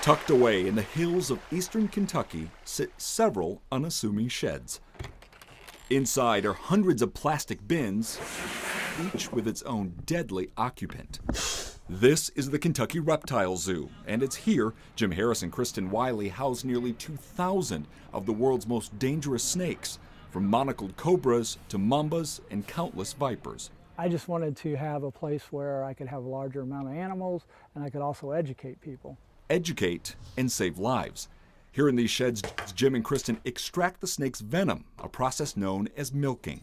Tucked away in the hills of eastern Kentucky sit several unassuming sheds. Inside are hundreds of plastic bins, each with its own deadly occupant. This is the Kentucky Reptile Zoo, and it's here Jim Harris and Kristen Wiley house nearly 2,000 of the world's most dangerous snakes, from monocled cobras to mambas and countless vipers. I just wanted to have a place where I could have a larger amount of animals, and I could also educate people. Educate and save lives. Here in these sheds, Jim and Kristen extract the snake's venom, a process known as milking.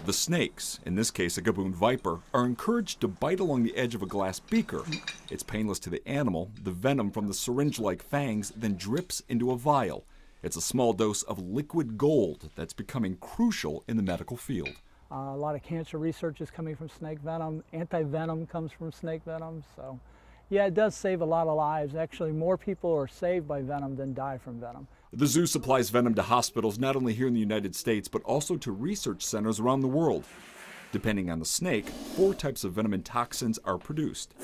The snakes, in this case a gaboon viper, are encouraged to bite along the edge of a glass beaker. It's painless to the animal. The venom from the syringe-like fangs then drips into a vial. It's a small dose of liquid gold that's becoming crucial in the medical field. A lot of cancer research is coming from snake venom. Anti-venom comes from snake venom. So, yeah, it does save a lot of lives. Actually, more people are saved by venom than die from venom. The zoo supplies venom to hospitals not only here in the United States, but also to research centers around the world. Depending on the snake, 4 types of venom and toxins are produced,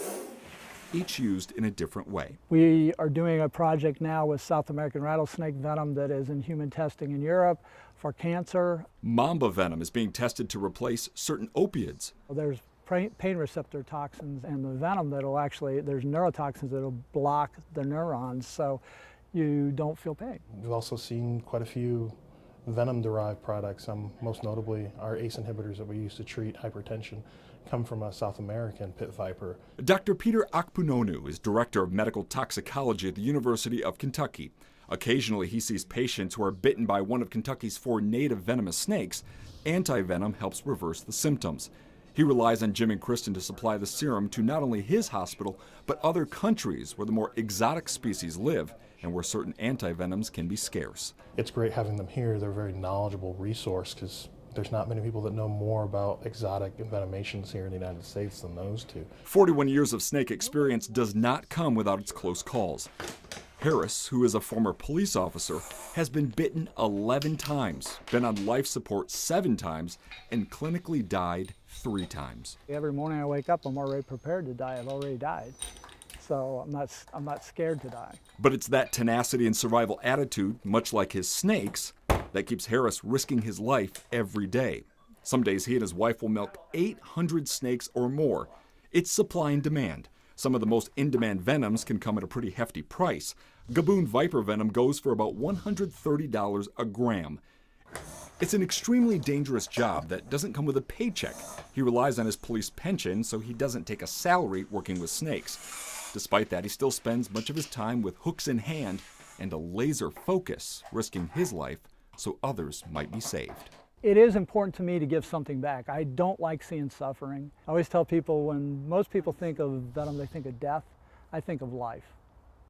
each used in a different way. We are doing a project now with South American rattlesnake venom that is in human testing in Europe for cancer. Mamba venom is being tested to replace certain opioids. There's pain receptor toxins and the venom that'll actually, there's neurotoxins that'll block the neurons so you don't feel pain. We've also seen quite a few venom-derived products, most notably our ACE inhibitors that we use to treat hypertension, come from a South American pit viper. Dr. Peter Akpunonu is Director of Medical Toxicology at the University of Kentucky. Occasionally, he sees patients who are bitten by one of Kentucky's 4 native venomous snakes. Anti-venom helps reverse the symptoms. He relies on Jim and Kristen to supply the serum to not only his hospital, but other countries where the more exotic species live and where certain anti-venoms can be scarce. It's great having them here. They're a very knowledgeable resource because there's not many people that know more about exotic envenomations here in the United States than those two. 41 years of snake experience does not come without its close calls. Harris, who is a former police officer, has been bitten 11 times, been on life support 7 times, and clinically died 3 times. Every morning I wake up, I'm already prepared to die. I've already died. So I'm not scared to die. But it's that tenacity and survival attitude, much like his snakes, that keeps Harris risking his life every day. Some days he and his wife will milk 800 snakes or more. It's supply and demand. Some of the most in-demand venoms can come at a pretty hefty price. Gaboon viper venom goes for about $130 a gram. It's an extremely dangerous job that doesn't come with a paycheck. He relies on his police pension, so he doesn't take a salary working with snakes. Despite that, he still spends much of his time with hooks in hand and a laser focus, risking his life so others might be saved. It is important to me to give something back. I don't like seeing suffering. I always tell people when most people think of venom, they think of death. I think of life.